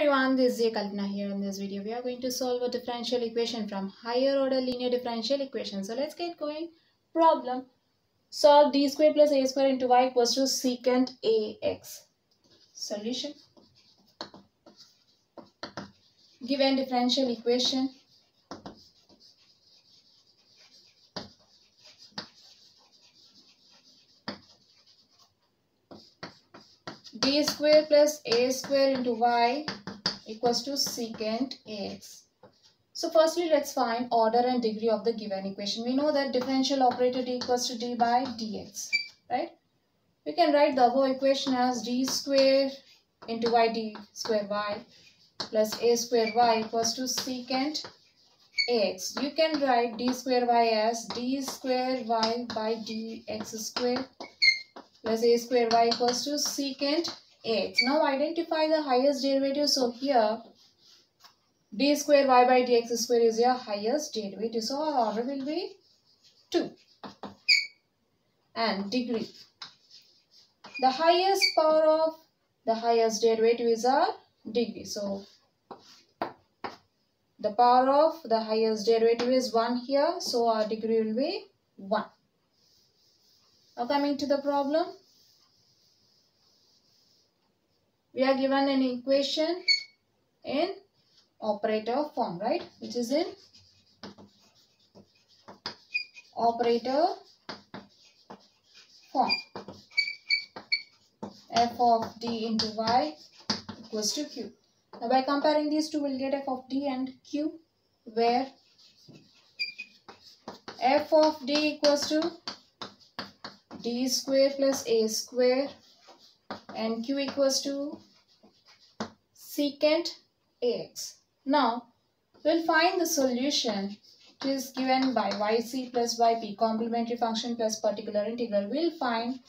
everyone, this is Kalpana here. In this video, we are going to solve a differential equation from higher order linear differential equation. So let's get going. Problem: solve d square plus a square into y equals to secant ax. Solution: given differential equation, d square plus a square into y equals to secant ax. So firstly, let's find order and degree of the given equation. We know that differential operator d equals to d by dx, right? We can write the above equation as d square into y d square y plus a square y equals to secant ax. You can write d square y as d square y by dx square plus a square y equals to secant ax. Now identify the highest derivative. So here d square y by dx square is your highest derivative. So our order will be 2. And degree. The highest power of the highest derivative is our degree. So the power of the highest derivative is 1 here. So our degree will be 1. Now coming to the problem. We are given an equation in operator form, right? Which is in operator form. F of d into y equals to q. Now by comparing these two, we'll get f of d and q, where f of d equals to d square plus a square and q equals to secant ax. Now we'll find the solution, which is given by yc plus yp, complementary function plus particular integral. We'll find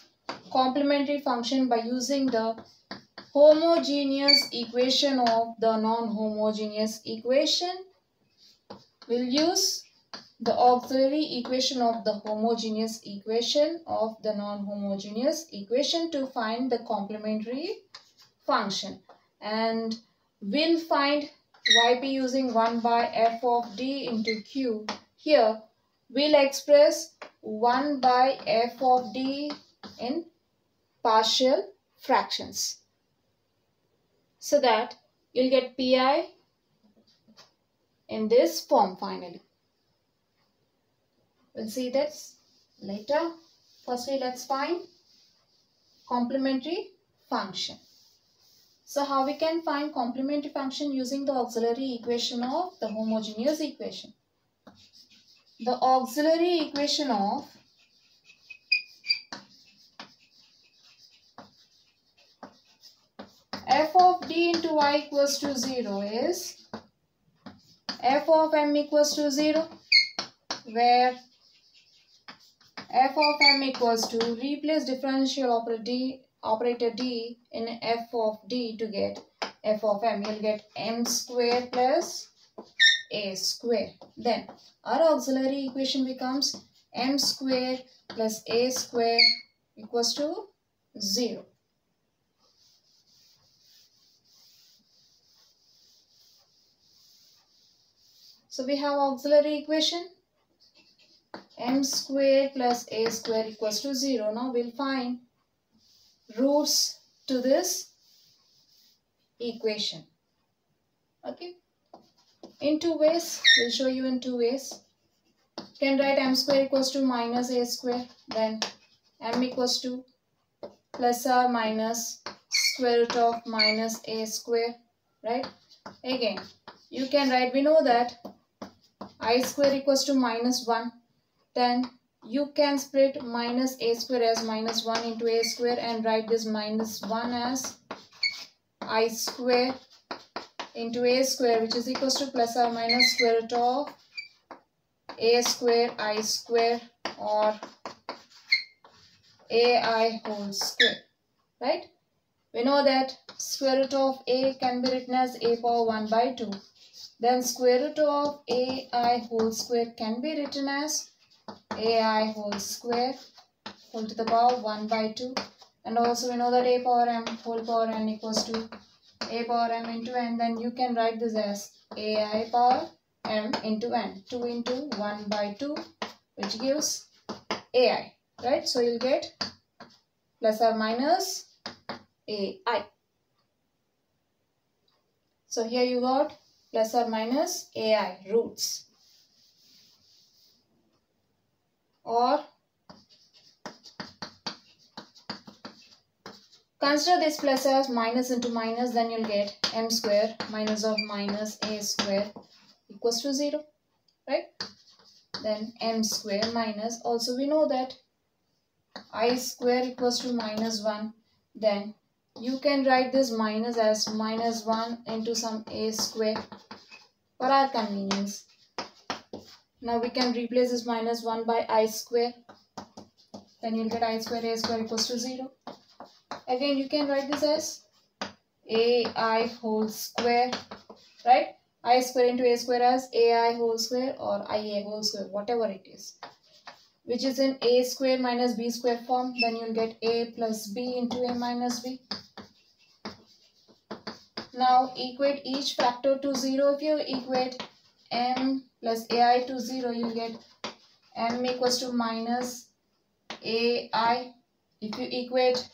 complementary function by using the homogeneous equation of the non-homogeneous equation. We'll use the auxiliary equation of the homogeneous equation of the non-homogeneous equation to find the complementary function. And we'll find yp using 1 by f of d into q. Here we'll express 1 by f of d in partial fractions, so that you'll get pi in this form finally. We'll see this later. Firstly, let's find complementary function. So how we can find complementary function using the auxiliary equation of the homogeneous equation? The auxiliary equation of f of d into y equals to 0 is f of m equals to 0, where f of m equals to, replace differential operator d in f of d to get f of m. You'll get m square plus a square. Then our auxiliary equation becomes m square plus a square equals to 0. So we have auxiliary equation m square plus a square equals to 0. Now we'll find roots to this equation. Okay. In 2 ways. We'll show you in 2 ways. You can write m square equals to minus a square. Then m equals to plus or minus square root of minus a square. Right. Again, you can write, we know that I square equals to minus 1. Then you can split minus a square as minus 1 into a square and write this minus 1 as I square into a square, which is equals to plus or minus square root of a square I square or ai whole square. Right? We know that square root of a can be written as a power 1 by 2. Then square root of ai whole square can be written as ai whole square whole to the power 1 by 2. And also we know that a power m whole power n equals to a power m into n, then you can write this as ai power m into n. 2 into 1 by 2, which gives ai, right? So you'll get plus or minus ai. So here you got plus or minus ai roots. Or consider this plus as minus into minus, then you'll get m square minus of minus a square equals to 0, right? Then m square minus, also we know that I square equals to minus 1. Then you can write this minus as minus 1 into some a square for our convenience. Now we can replace this minus 1 by I square. Then you'll get I square a square equals to 0. Again you can write this as ai whole square, right? I square into a square as ai whole square or ia whole square, whatever it is, which is in a square minus b square form. Then you'll get a plus b into a minus b. Now equate each factor to 0. If you equate m plus ai to 0, you'll get m equals to minus ai. If you equate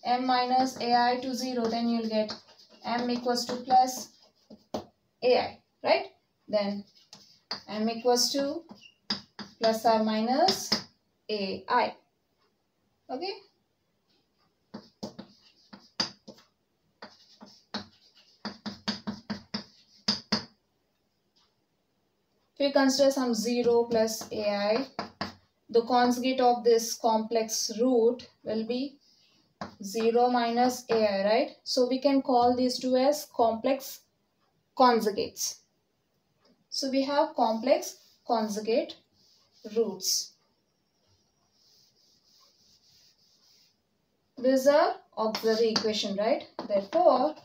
m minus ai to 0, then you'll get m equals to plus ai, right? Then m equals to plus or minus ai. Okay? If we consider some 0 plus ai, the conjugate of this complex root will be 0 minus ai, right? So we can call these two as complex conjugates. So we have complex conjugate roots. These are auxiliary equation, right? Therefore,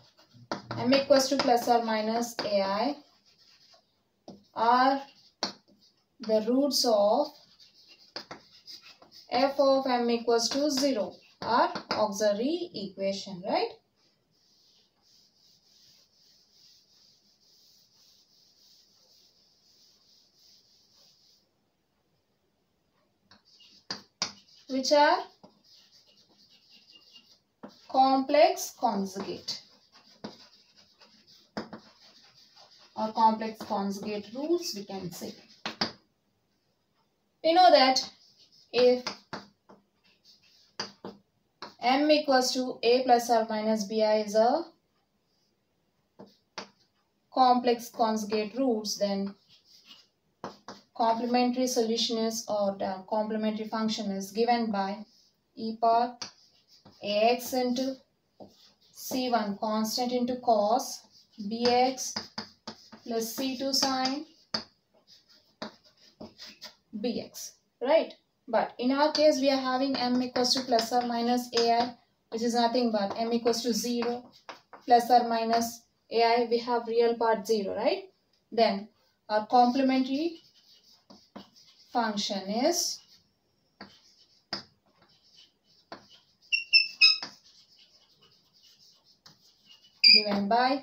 m equals to plus or minus ai are the roots of f of m equals to 0 are auxiliary equation, right? Which are complex conjugate or complex conjugate roots, we can say. We know that if m equals to a plus or minus bi is a complex conjugate roots, then complementary solution is, or the complementary function is given by e power ax into c1 constant into cos bx plus c2 sine bx, right? But in our case we are having m equals to plus or minus ai, which is nothing but m equals to 0 plus or minus ai, we have real part 0, right? Then our complementary function is given by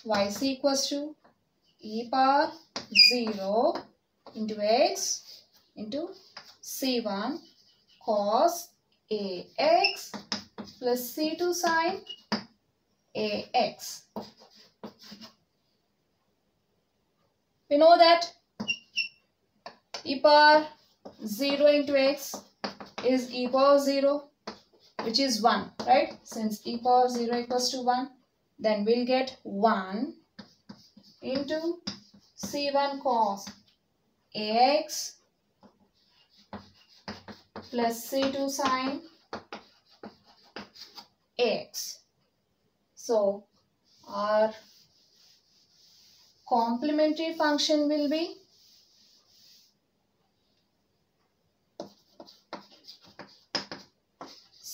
yc equals to e power 0 into x into c1 cos ax plus c2 sine ax. We know that e power 0 into x is e power 0, which is 1, right? Since e power 0 equals to 1, then we'll get 1 into c1 cos ax plus c2 sine ax. So our complementary function will be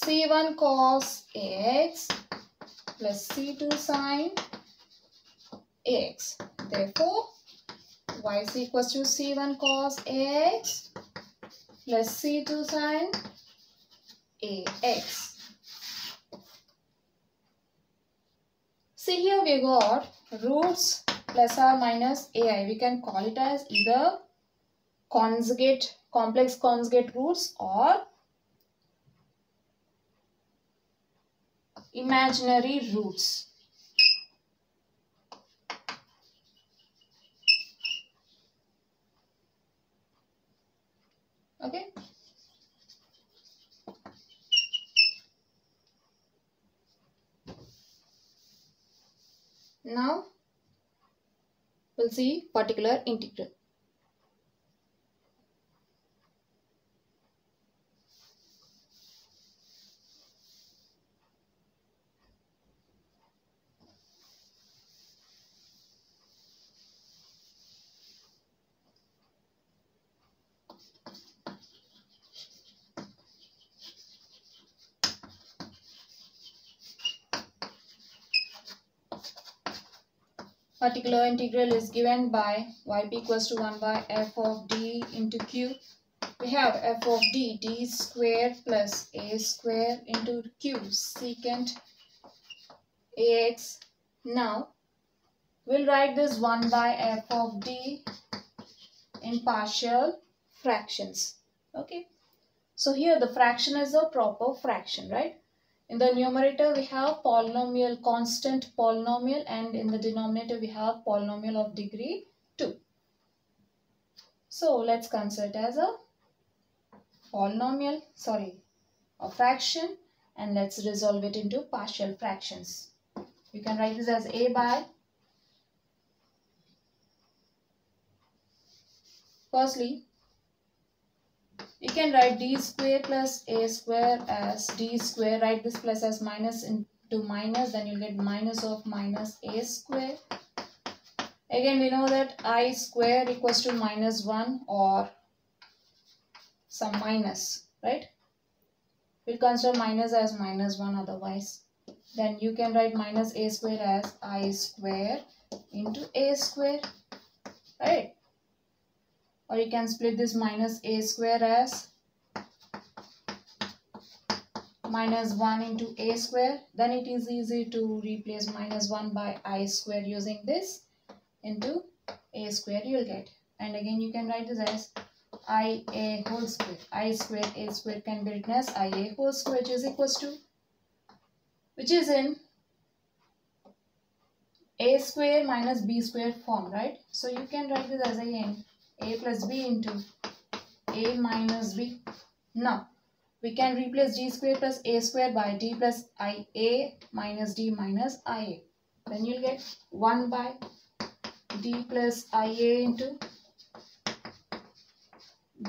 c1 cos ax plus c2 sine ax. Therefore, yc equals to c1 cos ax plus c2 sine ax. See here we got roots plus or minus ai. We can call it as either conjugate, complex conjugate roots or imaginary roots. Okay. Now we'll see particular integral. Particular integral is given by yp equals to 1 by f of d into q. We have f of d square plus a square into q secant ax. Now we'll write this 1 by f of d in partial fractions. Okay. So here the fraction is a proper fraction, right? In the numerator we have polynomial, constant polynomial, and in the denominator we have polynomial of degree 2. So let's consider it as a polynomial, a fraction, and let's resolve it into partial fractions. You can write this as a by, firstly, you can write d square plus a square as d square. Write this plus as minus into minus, then you'll get minus of minus a square. Again, we know that I square equals to minus 1 or some minus, right? We'll consider minus as minus 1 otherwise. Then you can write minus a square as I square into a square, right? Or you can split this minus a square as minus 1 into a square. Then it is easy to replace minus 1 by I square using this into a square you'll get. And again you can write this as ia whole square. I square a square can be written as ia whole square, which is equals to, which is in a square minus b square form, right? So you can write this as again a plus b into a minus b. Now we can replace d square plus a square by d plus ia minus d minus ia. Then you'll get 1 by d plus ia into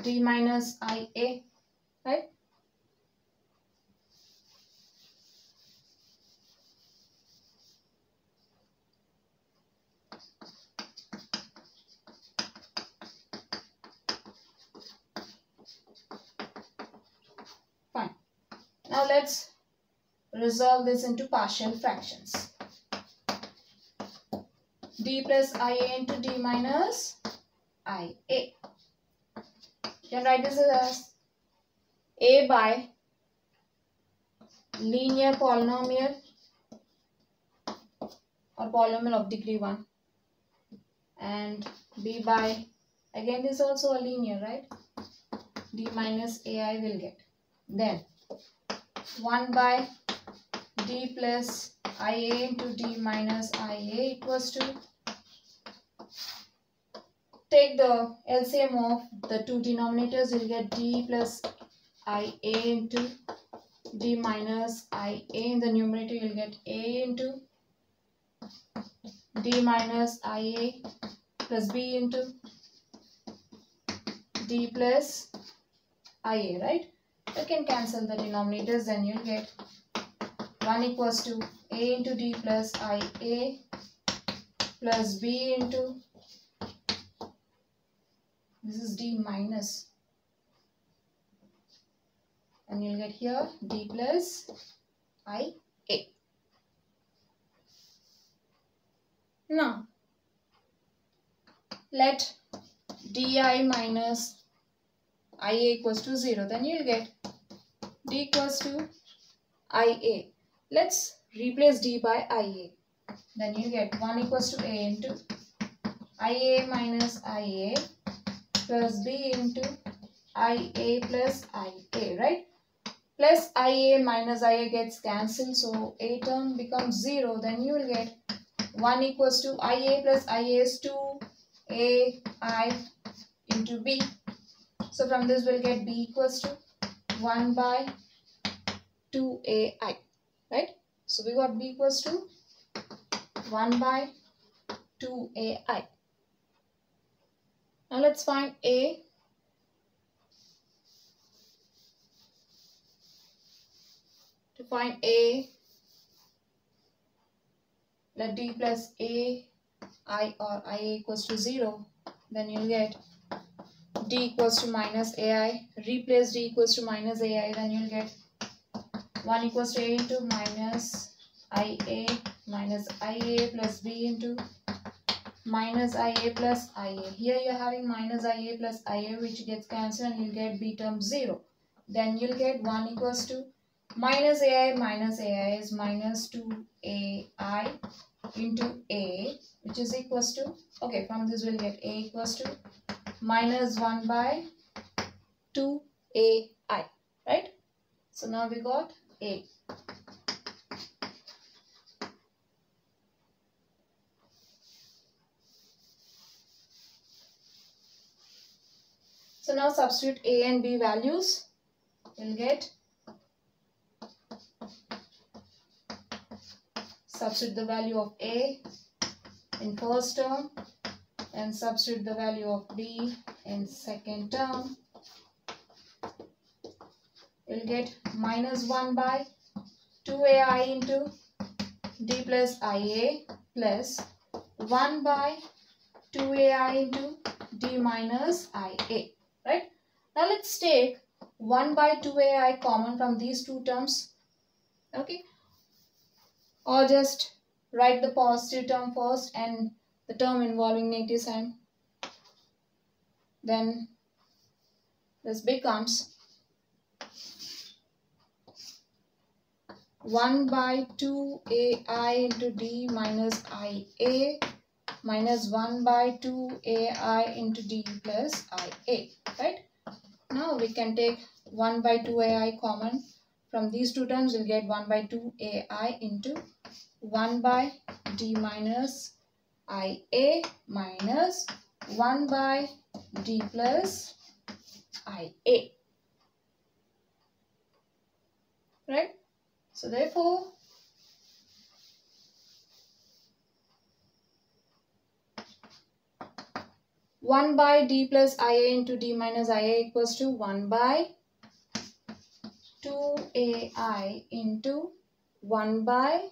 d minus ia, right? Fine. Now let's resolve this into partial fractions. D plus ia into d minus ia. You can write this as a by linear polynomial or polynomial of degree 1, and b by, again this is also a linear, right? D minus ai will get. Then 1 by d plus ia into d minus ia equals to, take the LCM of the two denominators, you'll get d plus ia into d minus ia. In the numerator you'll get a into d minus ia plus b into d plus ia, right? You can cancel the denominators, then you'll get 1 equals to a into d plus ia plus b into, this is d minus, and you'll get here d plus ia. Now let di minus ia equals to 0, then you'll get d equals to ia. Let's replace d by ia. then you get 1 equals to a into IA minus IA plus b into IA plus IA, right? Plus IA minus IA gets cancelled, so a term becomes 0. Then you will get 1 equals to IA plus IA is 2AI into b. So from this we'll get b equals to 1 by 2AI, right? So we got b equals to 1 by 2AI. Now let's find a. To find a, let d plus a I or IA equals to 0. Then you'll get d equals to minus AI. Replace d equals to minus AI. Then you'll get 1 equals to a into minus IA minus IA plus b into minus IA plus IA. Here you're having minus IA plus IA, which gets cancelled, and you'll get b term 0. Then you'll get 1 equals to minus AI is minus 2AI into a, which is equals to, okay, from this we'll get a equals to minus 1 by 2AI, right? So now we got a. So now substitute a and b values. We'll get, substitute the value of a in first term and substitute the value of b in second term. We'll get minus 1 by 2AI into d plus IA plus 1 by 2AI into d minus IA, right? Now let's take 1 by 2AI common from these two terms, okay? Or just write the positive term first and the term involving negative sign. Then this becomes 1 by 2AI into d minus IA minus 1 by 2AI into d plus IA, right? Now we can take 1 by 2AI common. From these two terms we'll get 1 by 2AI into 1 by d minus IA minus 1 by d plus IA, right? So therefore one by d plus IA into d minus IA equals to 1 by 2AI into 1 by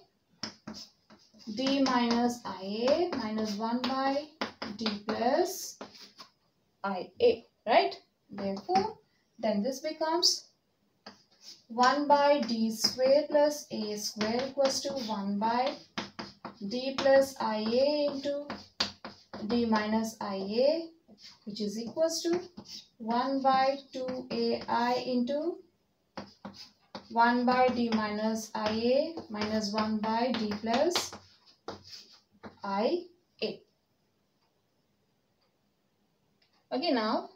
d minus IA minus 1 by d plus IA, right? Therefore, then this becomes 1 by d square plus a square equals to 1 by d plus IA into d minus IA, which is equals to 1 by 2AI into 1 by d minus IA minus 1 by d plus IA. Okay, now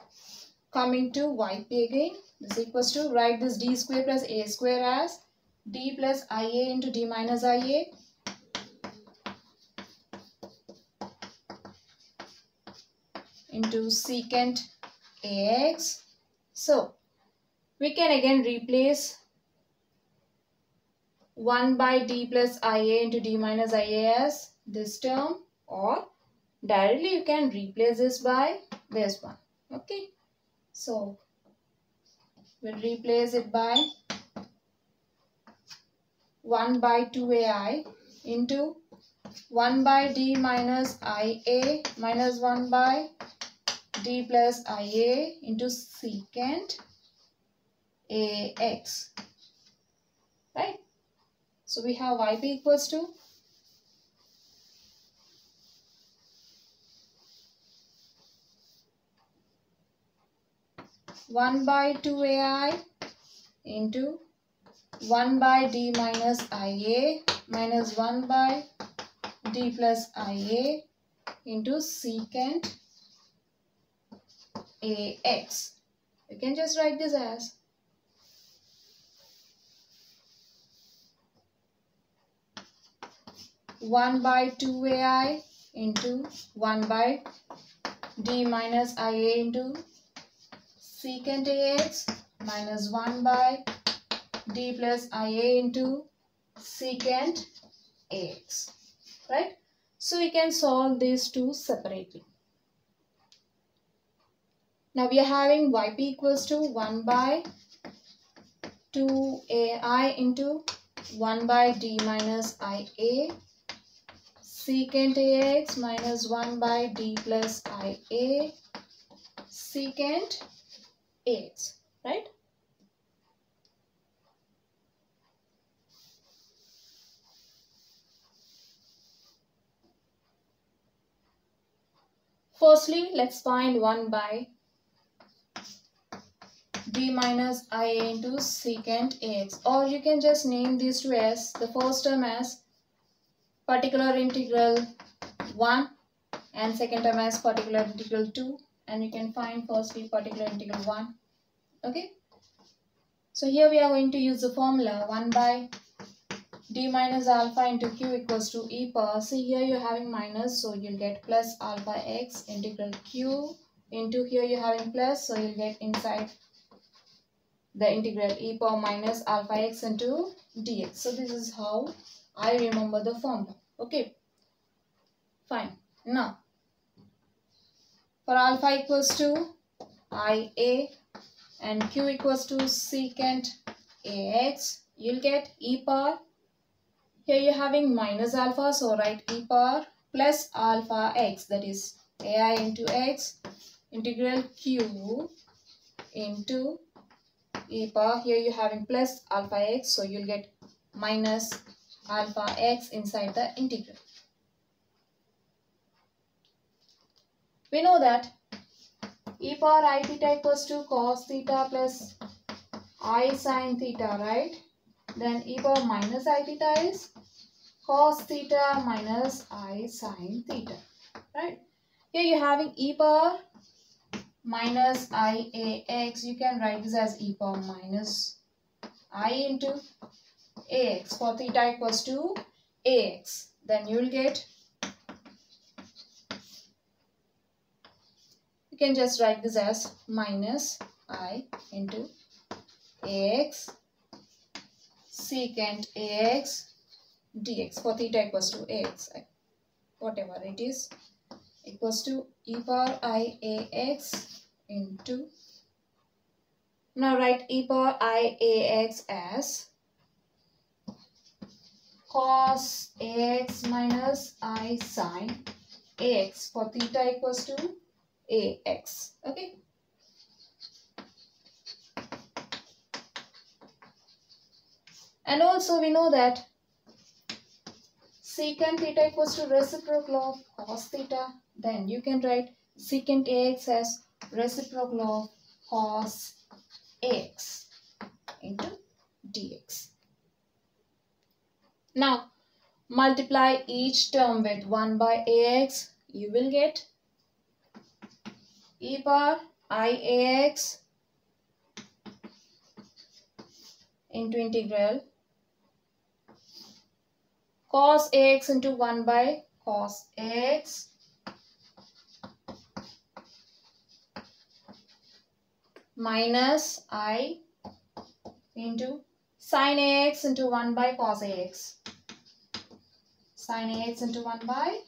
coming to YP again, this equals to, write this d square plus a square as d plus IA into d minus IA into secant AX. So we can again replace 1 by d plus IA into d minus IA as this term, or directly you can replace this by this one. Okay, so we'll replace it by 1 by 2AI into 1 by d minus IA minus 1 by d plus IA into secant AX, right? So we have YP equals to 1 by 2AI into 1 by d minus IA minus 1 by d plus IA into secant AX. You can just write this as 1 by 2AI into 1 by d minus IA into secant AX minus 1 by d plus IA into secant AX. Right? So we can solve these two separately. Now we are having yp equals to 1 by 2AI into 1 by d minus IA secant AX minus 1 by d plus IA secant AX, right? Firstly, let's find 1 by d minus IA into secant AX, or you can just name these two as the first term as particular integral 1 and second term as particular integral 2, and you can find firstly particular integral 1. Okay, so here we are going to use the formula 1 by d minus alpha into q equals to e power. See, here you're having minus, so you'll get plus alpha x integral q into here you're having plus, so you'll get inside the integral e power minus alpha x into dx. So this is how I remember the formula. Okay, fine. Now for alpha equals to IA and q equals to secant AX, you'll get e power. Here you're having minus alpha, so write e power plus alpha x, that is AI into x integral q into e power. Here you're having plus alpha x, so you'll get minus alpha x inside the integral. We know that e power I theta equals to cos theta plus I sin theta, right? Then e power minus I theta is cos theta minus I sin theta, right? Here you're having e power minus IAX. You can write this as e power minus I into AX for theta equals to AX. Then you will get, you can just write this as minus I into AX secant AX dx for theta equals to AX, whatever it is, equals to e power IAX into, now write e power IAX as cos AX minus I sin AX for theta equals to AX. Okay. And also we know that secant theta equals to reciprocal of cos theta. Then you can write secant AX as reciprocal of cos AX into dx. Now multiply each term with 1 by AX. You will get e power IAX into integral cos AX into 1 by cos AX minus I into sin AX into 1 by cos AX. Sin AX into 1 by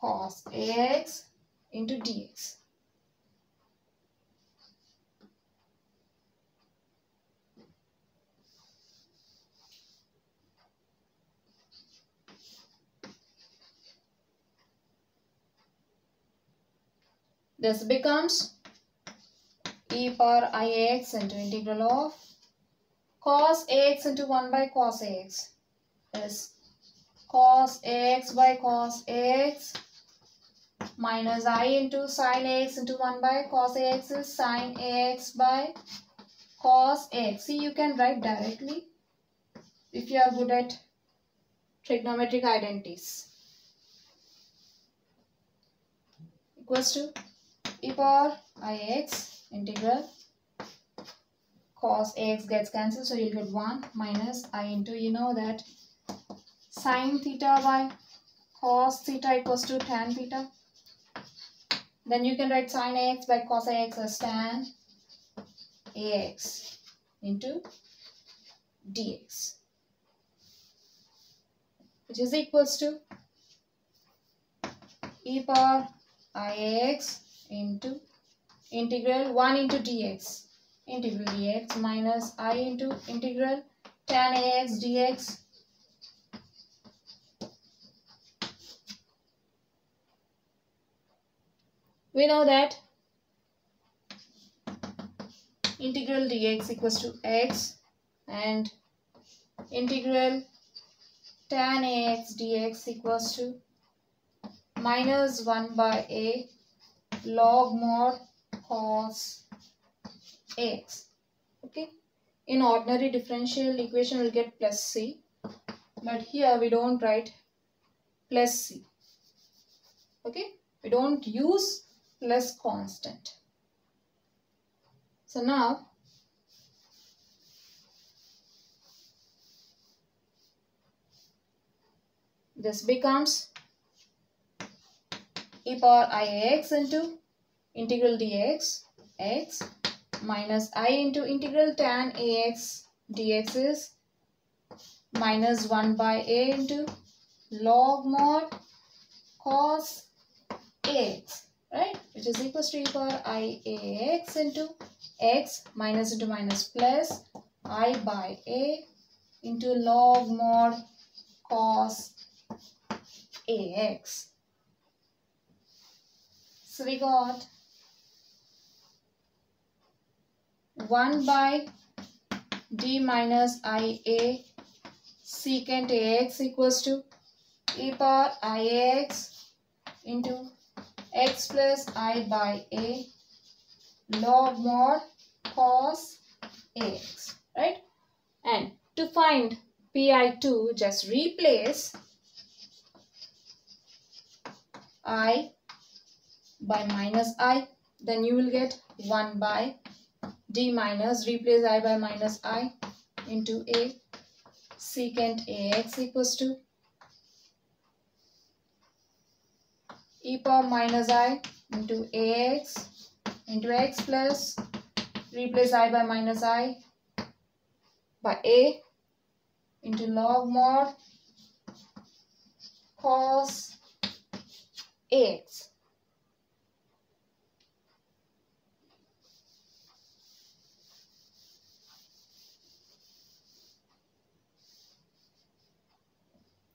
cos AX into dx. This becomes e power IAX into integral of cos AX into 1 by cos AX is cos AX by cos AX minus I into sin AX into 1 by cos AX is sin AX by cos AX. See, you can write directly if you are good at trigonometric identities. equals to e power ix integral cos ax gets cancelled, so you'll get 1 minus I into, you know that sine theta by cos theta equals to tan theta. Then you can write sine ax by cos ax as tan ax into dx, which is equals to e power ix into integral 1 into dx, integral dx minus I into integral tan ax dx. We know that integral dx equals to x and integral tan ax dx equals to minus 1 by a log mod cos ax. Okay, in ordinary differential equation we'll get plus c, but here we don't write plus c. Okay, we don't use plus constant. So now this becomes e power ix into integral dx x minus I into integral tan ax dx is minus 1 by a into log mod cos ax, right, which is equals to e power iax into x minus into minus plus I by a into log mod cos ax. So we got 1 by d minus ia secant ax equals to e power ix into x plus I by a log mod cos ax, right? And to find pi2, just replace I by minus I, then you will get 1 by d minus, replace I by minus I into a secant ax equals to e power minus I into ax into x plus, replace I by minus I by a into log mod cos ax.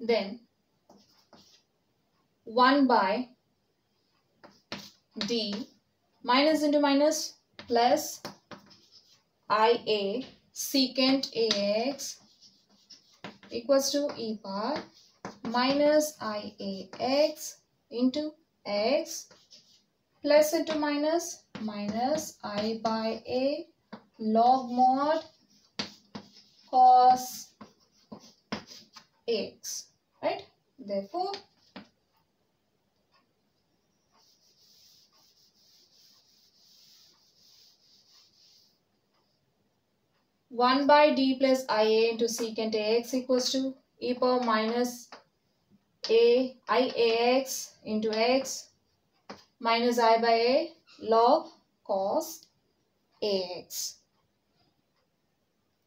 Then 1 by d minus into minus plus ia secant ax equals to e power minus iax into x plus into minus minus I by a log mod cos ax, right? Therefore, one by d plus ia into secant ax equals to e power minus a iax into x minus I by a log cos ax.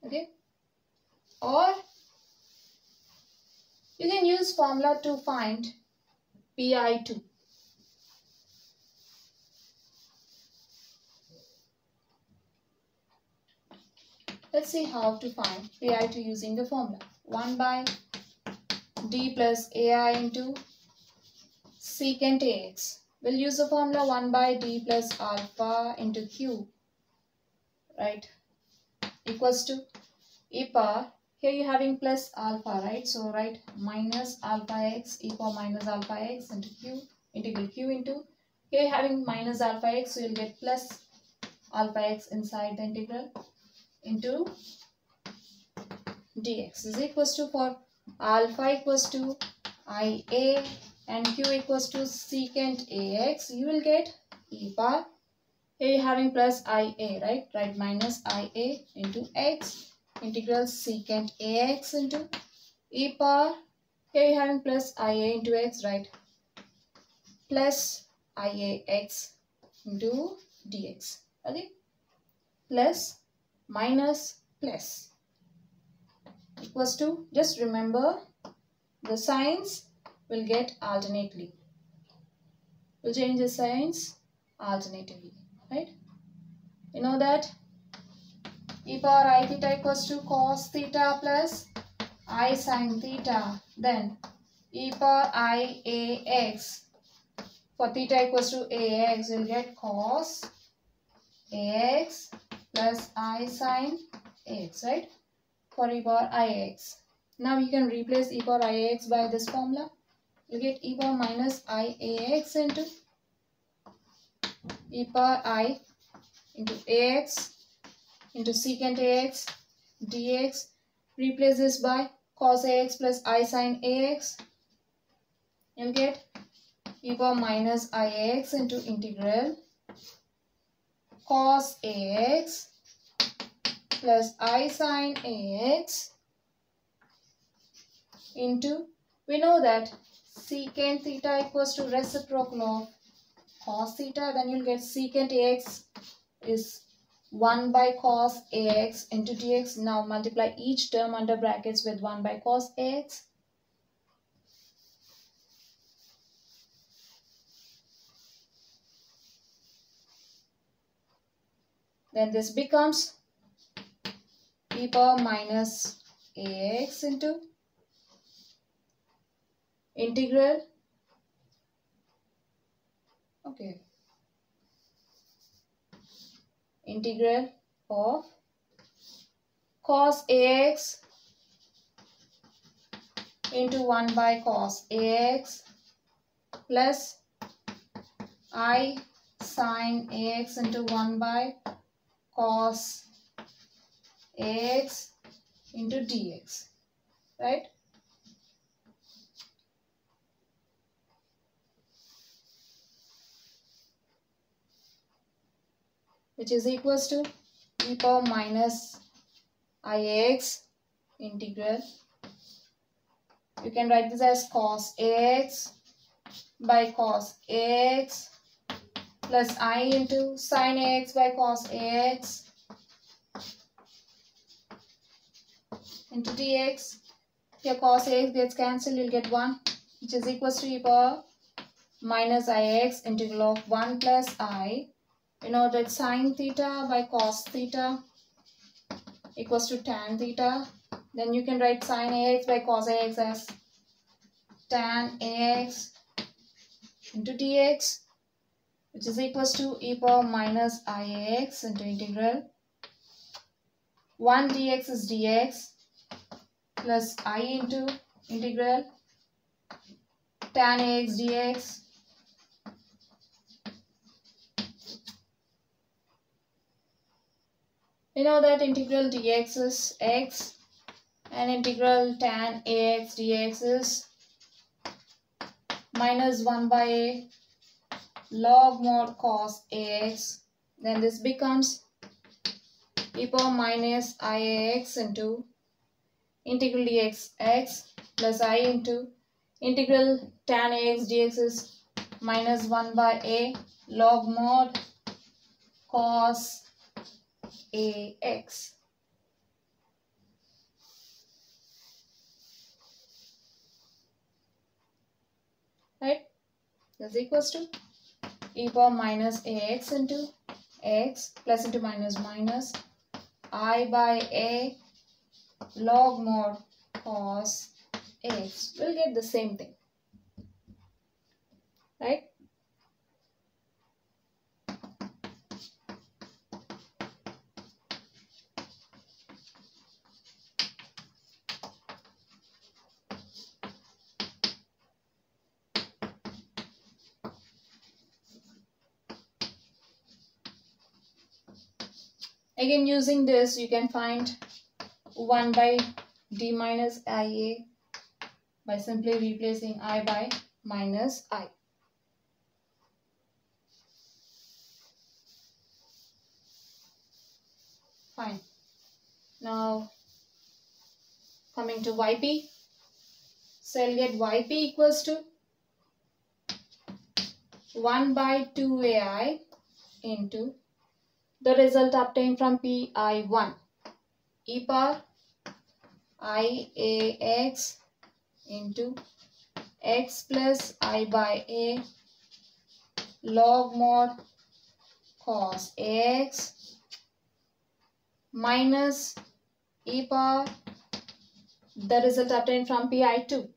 Okay, or you can use formula to find pi2. Let's see how to find pi2 using the formula. 1 by d plus ai into secant ax. We'll use the formula 1 by d plus alpha into q, right, equals to e power, here you're having plus alpha, right, so write minus alpha x e power minus alpha x into q, integral q into, here you're having minus alpha x, so you'll get plus alpha x inside the integral into dx is equals to, for alpha equals to ia and q equals to secant ax, you will get e power. Here you're having plus ia, right? Right, minus ia into x integral secant ax into e power. Here you're having plus ia into x, right? Plus iax into dx. Okay? Plus minus plus equals to, just remember the signs will get alternately. We'll change the signs alternatively, right? You know that e power I theta equals to cos theta plus I sin theta. Then e power I ax. For theta equals to ax, you'll get cos ax plus I sin ax, right? For e power ix. Now you can replace e power ix by this formula. You get e power minus iax into e power I into ax into secant ax dx. Replace this by cos ax plus I sin ax. You'll get e power minus ix into integral cos ax plus I sin ax into, we know that secant theta equals to reciprocal of cos theta. Then you'll get secant ax is 1 by cos ax into dx. Now multiply each term under brackets with 1 by cos ax. Then this becomes e power minus ax into integral, okay, integral of cos ax into 1 by cos ax plus I sin ax into 1 by cos ax into dx, right? Which is equals to e power minus ix integral. You can write this as cos ax by cos ax plus I into sin ax by cos ax into dx. Here cos ax gets cancelled, you'll get 1, which is equals to e power minus ix integral of 1 plus I. You know that sin theta by cos theta equals to tan theta. Then you can write sin ax by cos ax as tan ax into dx, which is equals to e power minus ix into integral 1 dx is dx plus I into integral tan ax dx. You know that integral dx is x and integral tan ax dx is minus 1 by a log mod cos ax. Then this becomes e power minus ix into integral dx x plus I into integral tan ax dx is minus 1 by a log mod cos ax. Right? That's equals to e power minus ax into x plus into minus minus I by a log mod cos ax. We'll get the same thing. Right? Again, using this, you can find 1 by d minus ia by simply replacing I by minus I. Fine. Now coming to yp. So I'll get yp equals to 1 by 2ai into the result obtained from pi1 e power iax into x plus I by a log mod cos ax minus e power the result obtained from pi2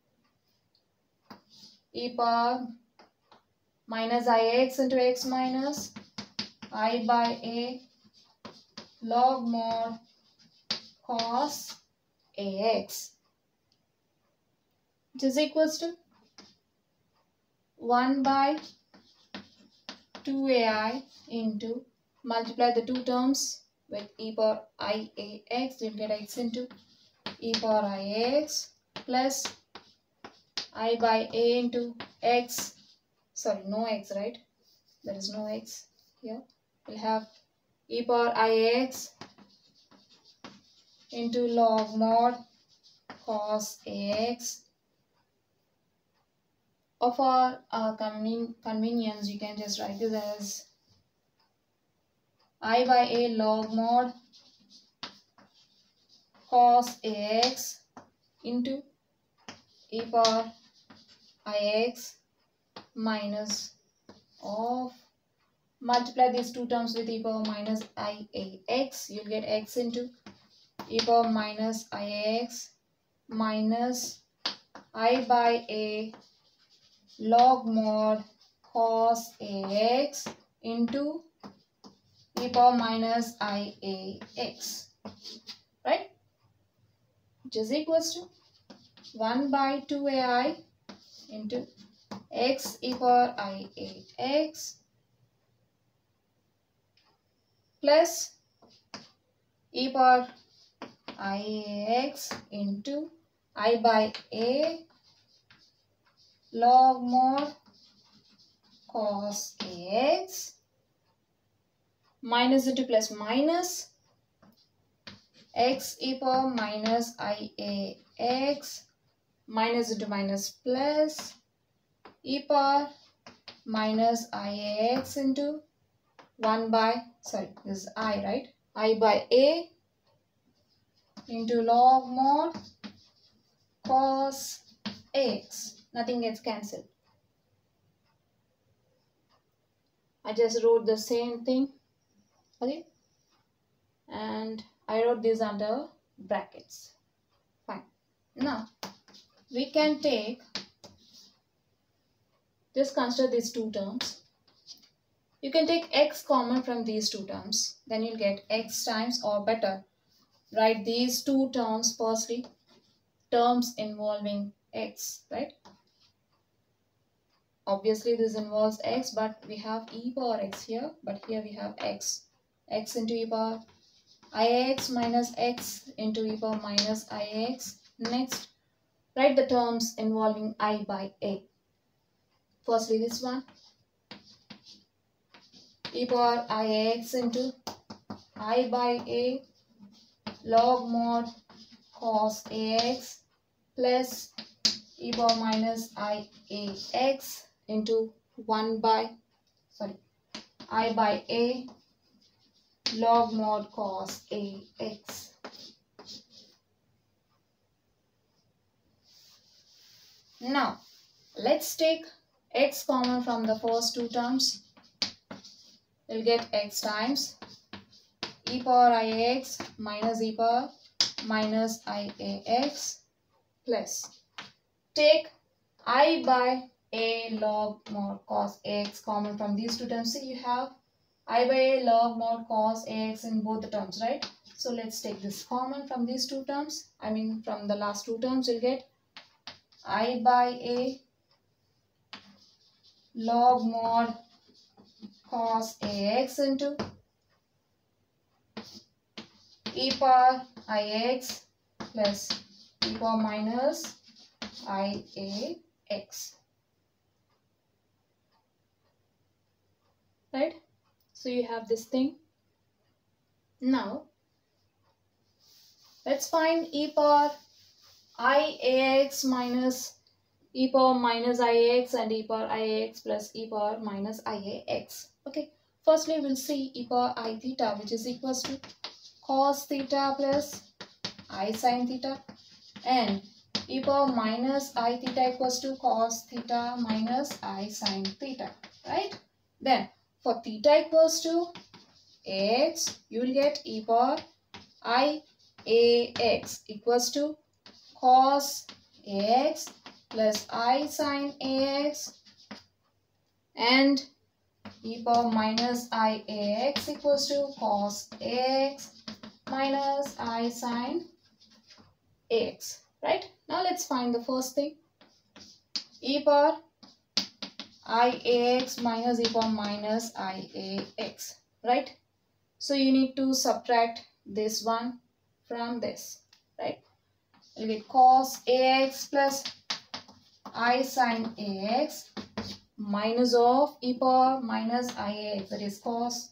e power minus ix into x minus I by a log mod cos ax, which is equals to 1 by 2ai into, multiply the two terms with e power iax, you'll get x into e power ix plus I by a into x, sorry, no x, right? There is no x here. We'll have e power ix into log mod cos ax. Or for convenience, you can just write this as I by a log mod cos ax into e power ix minus of, multiply these two terms with e power minus iax, you'll get x into e power minus ix minus I by a log mod cos ax into e power minus iax, right? Which is equals to 1 by 2ai into x e power iax plus e power iax into I by a log mod cos ax minus into plus minus x e power minus iax minus into minus plus e power minus iax into 1 by, sorry, this is I, right? I by a into log mod cos ax. Nothing gets cancelled. I just wrote the same thing, okay? And I wrote this under brackets. Fine. Now, we can take, just consider these two terms. You can take x common from these two terms. Then you'll get x times, or better, write these two terms firstly, terms involving x, right? Obviously this involves x, but we have e power x here, but here we have x. X into e power ix minus x into e power minus ix. Next, write the terms involving I by a. Firstly this one, e power ix into I by a log mod cos ax plus e power minus iax into 1 by, sorry, I by a log mod cos ax. Now, let's take x common from the first two terms. We'll get x times e power ix minus e power minus iax plus, take I by a log mod cos ax common from these two terms. See, you have I by a log mod cos ax in both the terms, right? So let's take this common from these two terms. I mean from the last two terms, you'll get I by a log mod cos ax into e power ix plus e power minus iax. right? So you have this thing. Now let's find e power iax minus e power minus iax and e power iax plus e power minus iax. Okay, firstly we'll see e power I theta, which is equals to cos theta plus I sin theta, and e power minus I theta equals to cos theta minus I sin theta, right? Then for theta equals to ax, you will get e power I ax equals to cos ax plus I sin ax, and e power minus I ax equals to cos ax minus I sin ax, right? Now let's find the first thing, e power iax minus e power minus iax, right? So you need to subtract this one from this, right? You'll get cos ax plus I sin ax minus of e power minus iax, that is cos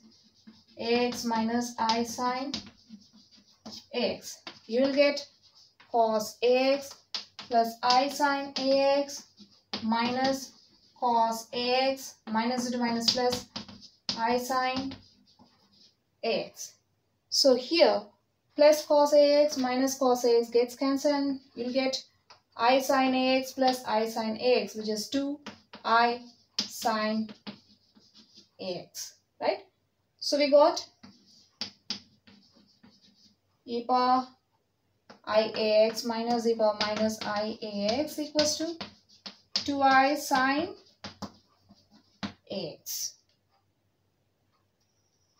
ax minus I sin ax. You will get cos ax plus I sin ax minus cos ax minus into minus plus I sin ax. So here plus cos ax minus cos ax gets cancelled and you'll get I sin ax plus I sin ax, which is 2I sin ax, right? So we got e power iax minus e power minus iax equals to 2I sin ax.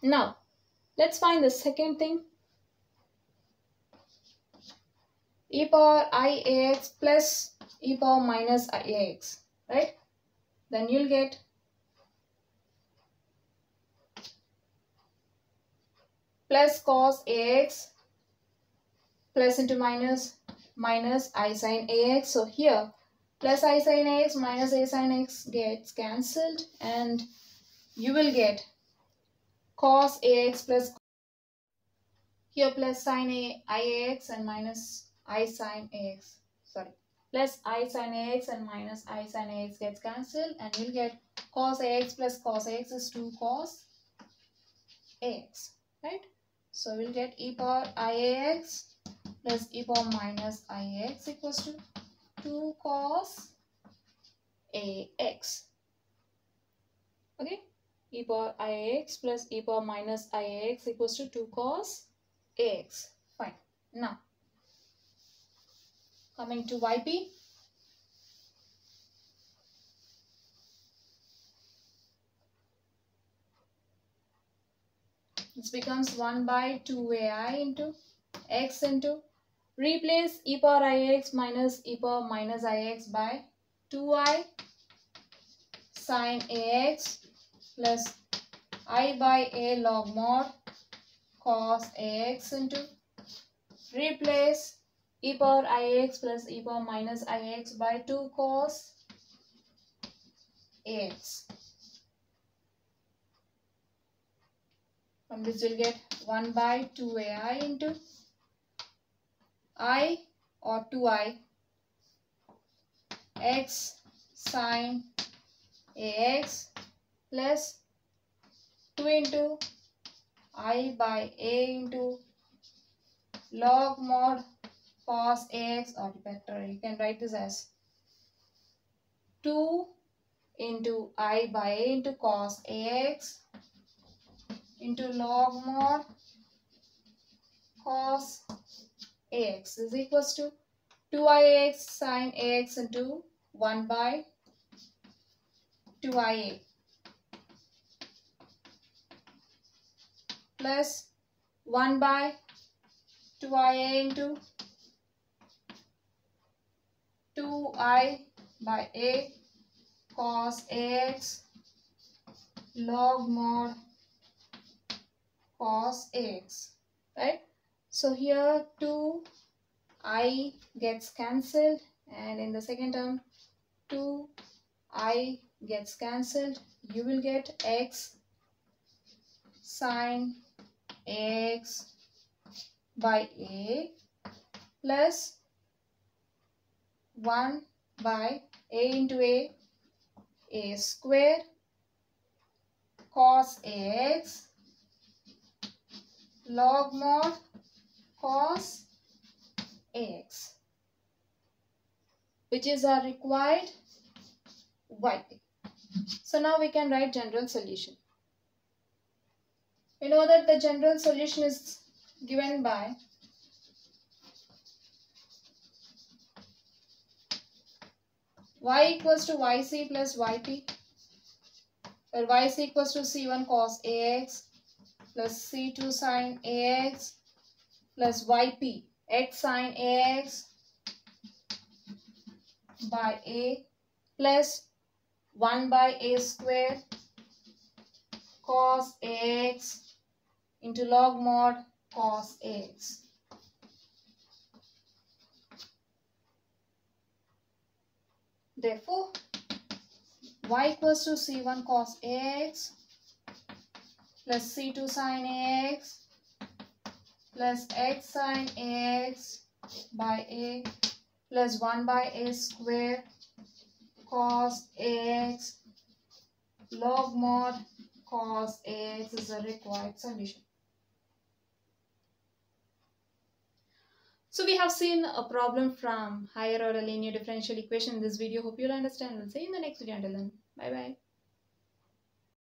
Now let's find the second thing, e power iax plus e power minus iax, right? Then you'll get plus cos ax plus into minus minus I sin ax. So here plus I sin ax minus I sin ax gets cancelled and you will get cos ax plus, here plus sin iax and minus I sin ax, sorry, plus I sin ax and minus I sin ax gets cancelled and you'll get cos ax plus cos ax is 2 cos ax, right? So we'll get e power iax plus e power minus iax equals to 2 cos ax. Okay, e power iax plus e power minus iax equals to 2 cos ax. Fine. Now coming to yp, this becomes 1 by 2ai into x into, replace e power ix minus e power minus ix by 2I sin ax plus I by a log mod cos ax into, replace e power ix plus e power minus ix by 2 cos ax. From this you'll get 1 by 2ai into I or 2I x sin ax plus 2 into I by a into log mod cos ax, or better you can write this as 2 into I by a into cos ax into log mod cos ax is equals to 2ix sin ax into 1 by 2ia plus 1 by 2ia into 2I by a cos ax log mod cos ax, right? So here 2I gets cancelled and in the second term 2I gets cancelled. You will get x sine ax by a plus 1 by a into a square cos ax log mod cos ax, which is our required yp. So now we can write general solution. We know that the general solution is given by y equals to yc plus yp, where yc equals to c1 cos ax plus c2 sin ax plus yp x sin ax by a plus 1 by a square cos ax into log mod cos ax. Therefore, y equals to c1 cos ax plus c2 sin ax plus x sin ax by a plus 1 by a square cos ax log mod cos ax is a required solution. So we have seen a problem from higher order linear differential equation in this video. Hope you'll understand. We'll see you in the next video. Until then, bye bye.